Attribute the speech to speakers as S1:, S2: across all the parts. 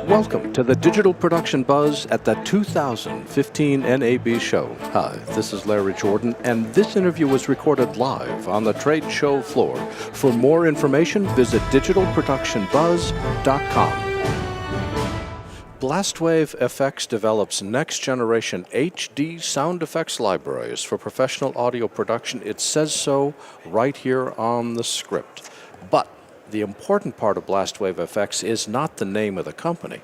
S1: Welcome to the Digital Production Buzz at the 2015 NAB Show. Hi, this is Larry Jordan, and this interview was recorded live on the trade show floor. For more information, visit digitalproductionbuzz.com. Blastwave FX develops next-generation HD sound effects libraries for professional audio production. It says so right here on the script. But the important part of Blastwave FX is not the name of the company,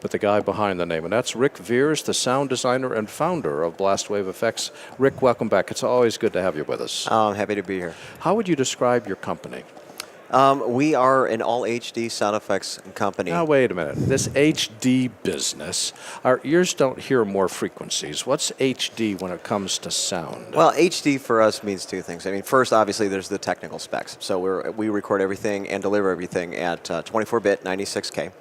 S1: but the guy behind the name, and that's Ric Viers, the sound designer and founder of Blastwave FX. Ric, welcome back. It's always good to have you with us.
S2: I'm happy to be here.
S1: How would you describe your company?
S2: We are an all HD sound effects company.
S1: Now, wait a minute. This HD business, our ears don't hear more frequencies. What's HD when it comes to sound?
S2: Well, HD for us means two things. I mean, first, obviously, there's the technical specs. So we record everything and deliver everything at 24-bit, 96K.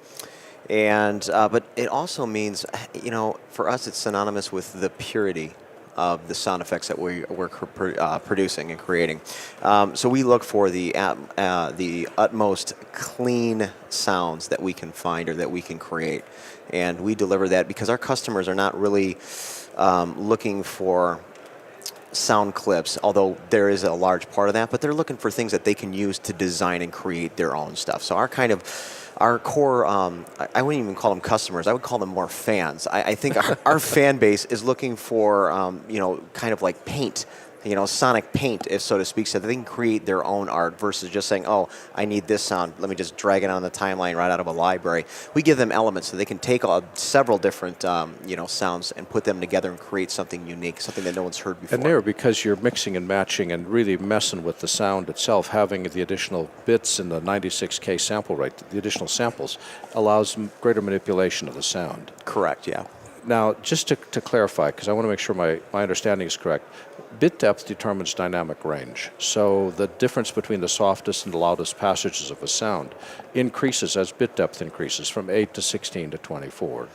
S2: And but it also means, you know, for us, it's synonymous with the purity of the sound effects that we're producing and creating. So we look for the utmost clean sounds that we can find or that we can create. And we deliver that because our customers are not really looking for sound clips, although there is a large part of that, but they're looking for things that they can use to design and create their own stuff. So our core, I wouldn't even call them customers, I would call them more fans. I think our fan base is looking for, you know, kind of like paint, you know, sonic paint, if so to speak, so that they can create their own art versus just saying, oh, I need this sound, let me just drag it on the timeline right out of a library. We give them elements so they can take several different, you know, sounds and put them together and create something unique, something that no one's heard before.
S1: And there, because you're mixing and matching and really messing with the sound itself, having the additional bits in the 96K sample rate, the additional samples, allows greater manipulation of the sound.
S2: Correct, yeah.
S1: Now, just to clarify, because I want to make sure my understanding is correct, bit depth determines dynamic range. So the difference between the softest and the loudest passages of a sound increases as bit depth increases from 8 to 16 to 24.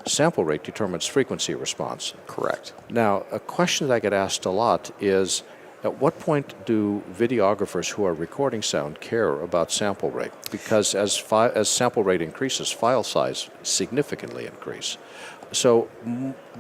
S1: Sample rate determines frequency response.
S2: Correct.
S1: Now, a question that I get asked a lot is, at what point do videographers who are recording sound care about sample rate? Because as sample rate increases, file size significantly increase. So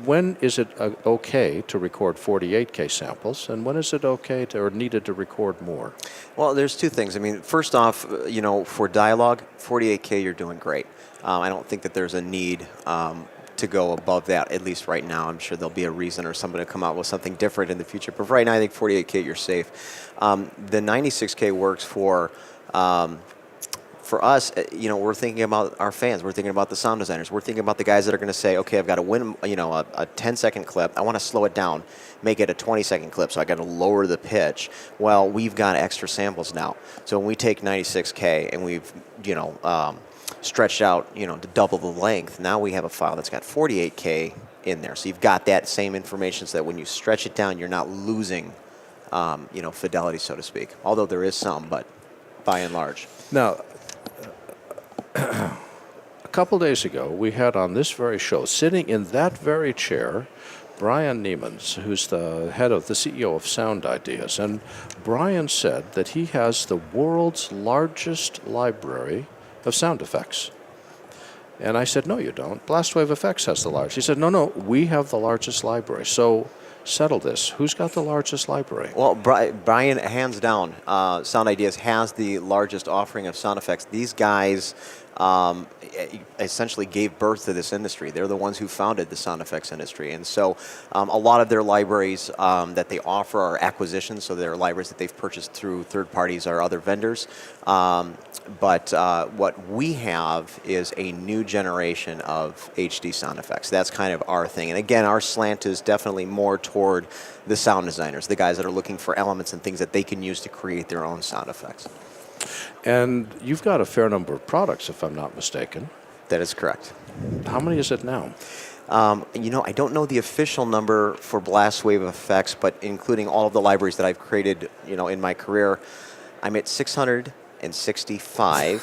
S1: when is it okay to record 48K samples, and when is it okay to, or needed to record more?
S2: Well, there's two things. I mean, first off, you know, for dialogue, 48K, you're doing great. I don't think that there's a need to go above that, at least right now. I'm sure there'll be a reason or somebody to come out with something different in the future. But right now, I think 48K, you're safe. The 96K works for us. You know, we're thinking about our fans. We're thinking about the sound designers. We're thinking about the guys that are going to say, okay, I've got to win, you know, a 10-second clip. I want to slow it down, make it a 20-second clip, so I got to lower the pitch. Well, we've got extra samples now. So when we take 96K and we've, you know, stretched out, you know, to double the length, now we have a file that's got 48K in there. So you've got that same information so that when you stretch it down, you're not losing, you know, fidelity, so to speak. Although there is some, but by and large.
S1: Now, a couple days ago, we had on this very show, sitting in that very chair, Brian Niemans, who's the CEO of Sound Ideas. And Brian said that he has the world's largest library of sound effects. And I said, no, you don't. Blastwave FX has the largest. He said, no, we have the largest library. So settle this. Who's got the largest library?
S2: Well, Brian, hands down, Sound Ideas has the largest offering of sound effects. These guys essentially gave birth to this industry. They're the ones who founded the sound effects industry. And so a lot of their libraries that they offer are acquisitions, so they're libraries that they've purchased through third parties or other vendors. But what we have is a new generation of HD sound effects. That's kind of our thing. And again, our slant is definitely more toward the sound designers, the guys that are looking for elements and things that they can use to create their own sound effects.
S1: And you've got a fair number of products, if I'm not mistaken.
S2: That is correct.
S1: How many is it now?
S2: You know, I don't know the official number for Blastwave FX, but including all of the libraries that I've created, you know, in my career, I'm at 600 and 65,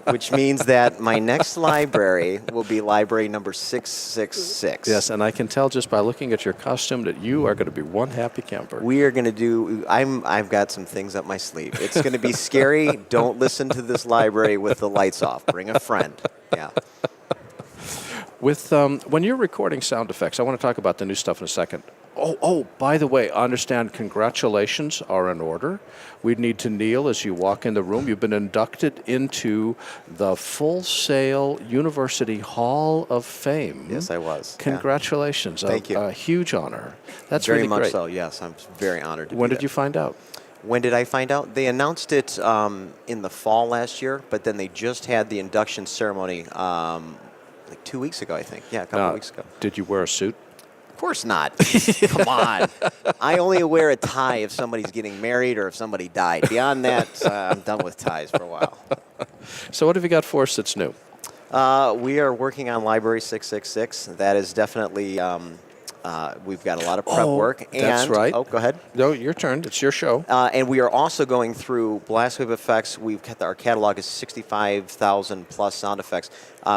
S2: which means that my next library will be library number 666.
S1: Yes, and I can tell just by looking at your costume that you are going to be one happy camper.
S2: We are going to do, I've got some things up my sleeve. It's going to be scary. Don't listen to this library with the lights off. Bring a friend. Yeah.
S1: With when you're recording sound effects, I want to talk about the new stuff in a second. Oh, by the way, I understand congratulations are in order. We need to kneel as you walk in the room. You've been inducted into the Full Sail University Hall of Fame.
S2: Yes, I was.
S1: Congratulations.
S2: Yeah. Thank you.
S1: A huge honor. That's
S2: very
S1: really
S2: much
S1: great.
S2: so, yes. I'm very honored to
S1: When
S2: do
S1: did
S2: that.
S1: you find out?
S2: When did I find out? They announced it in the fall last year, but then they just had the induction ceremony like 2 weeks ago, I think. Yeah, a couple of weeks ago.
S1: Did you wear a suit?
S2: Of course not. Come on. I only wear a tie if somebody's getting married or if somebody died. Beyond that, I'm done with ties for a while.
S1: So what have you got for us that's new?
S2: We are working on Library 666. That is definitely, we've got a lot of prep work. And,
S1: that's right.
S2: Oh, go ahead.
S1: No, your turn. It's your show.
S2: And we are also going through Blastwave FX. Our catalog is 65,000 plus sound effects.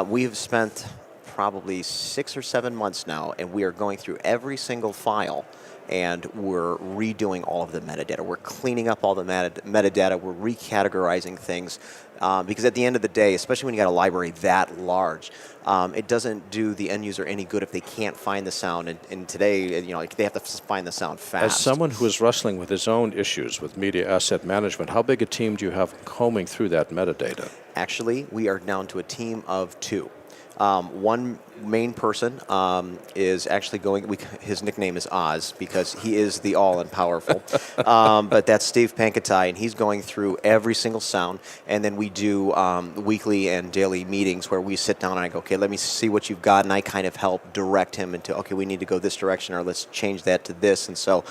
S2: We've spent probably 6 or 7 months now, and we are going through every single file, and we're redoing all of the metadata. We're cleaning up all the metadata. We're recategorizing things, because at the end of the day, especially when you got a library that large, it doesn't do the end user any good if they can't find the sound. And today, they have to find the sound fast.
S1: As someone who is wrestling with his own issues with media asset management, how big a team do you have combing through that metadata?
S2: Actually, we are down to a team of 2. One main person is actually going, his nickname is Oz because he is the all and powerful. But that's Steve Pankatai, and he's going through every single sound. And then we do weekly and daily meetings where we sit down and I go, okay, let me see what you've got. And I kind of help direct him into, okay, we need to go this direction or let's change that to this. And so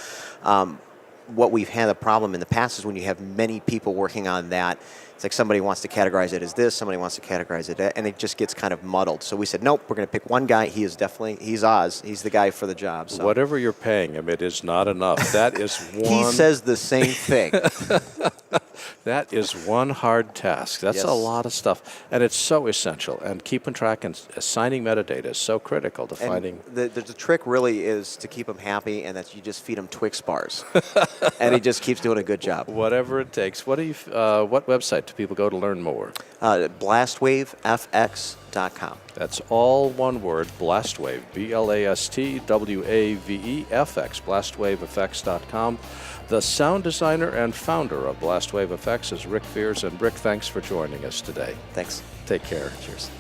S2: what we've had a problem in the past is when you have many people working on that, it's like somebody wants to categorize it as this, somebody wants to categorize it, and it just gets kind of muddled. So we said, nope, we're going to pick one guy. He's Oz. He's the guy for the job. So.
S1: Whatever you're paying him, it is not enough. That is one.
S2: He says the same thing.
S1: That is one hard task. That's a lot of stuff, and it's so essential. And keeping track and assigning metadata is so critical to finding.
S2: The trick really is to keep him happy, and that you just feed him Twix bars, and he just keeps doing a good job.
S1: Whatever it takes. What website do people go to learn more?
S2: BlastwaveFX.com.
S1: That's all one word, Blastwave, BlastwaveFX, BlastwaveFX.com. The sound designer and founder of BlastWave FX is Ric Viers. And Ric, thanks for joining us today.
S2: Thanks.
S1: Take care.
S2: Cheers.